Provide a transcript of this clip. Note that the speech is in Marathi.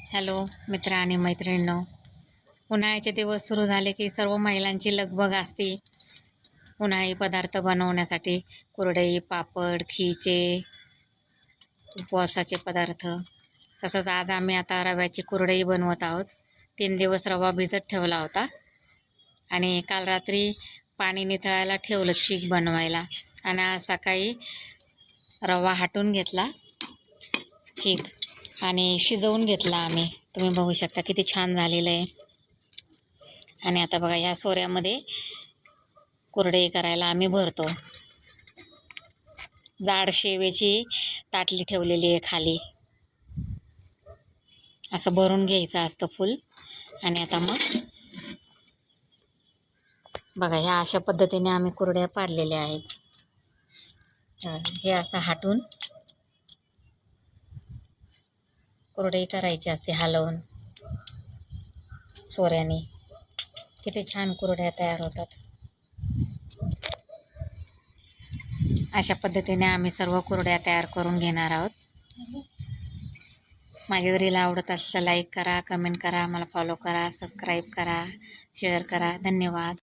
हॅलो मित्र आणि मैत्रिणींनो, उन्हाळ्याचे दिवस सुरू झाले की सर्व महिलांची लगबग असते उन्हाळी पदार्थ बनवण्यासाठी. कुरडई, पापड, खिचे, उपवासाचे पदार्थ. तसंच आज आम्ही आता रव्याची कुरडई बनवत आहोत. 3 दिवस रवा भिजत ठेवला होता आणि काल रात्री पाणी निथळायला ठेवलं चीक बनवायला, आणि आज सकाळी रवा हाटून घेतला चीक आणि शिजवून घेतला आम्ही. तुम्ही बघू शकता किती छान झालेलं आहे. आणि आता बघा ह्या सोऱ्यामध्ये कुरडई करायला आम्ही भरतो. जाड शेवेची ताटली ठेवलेली आहे खाली, असं भरून घ्यायचं असतं फुल. आणि आता मग बघा ह्या अशा पद्धतीने आम्ही कुरड्या पाडलेल्या आहेत. हे असं हाटून कुरडई करायची असते हलवून सोऱ्याने. किती छान कुरड्या तयार होतात. अशा पद्धतीने आम्ही सर्व कुरड्या तयार करून घेणार आहोत. माझ्या रील आवडत असलं लाईक करा, कमेंट करा, मला फॉलो करा, सबस्क्राईब करा, शेअर करा. धन्यवाद.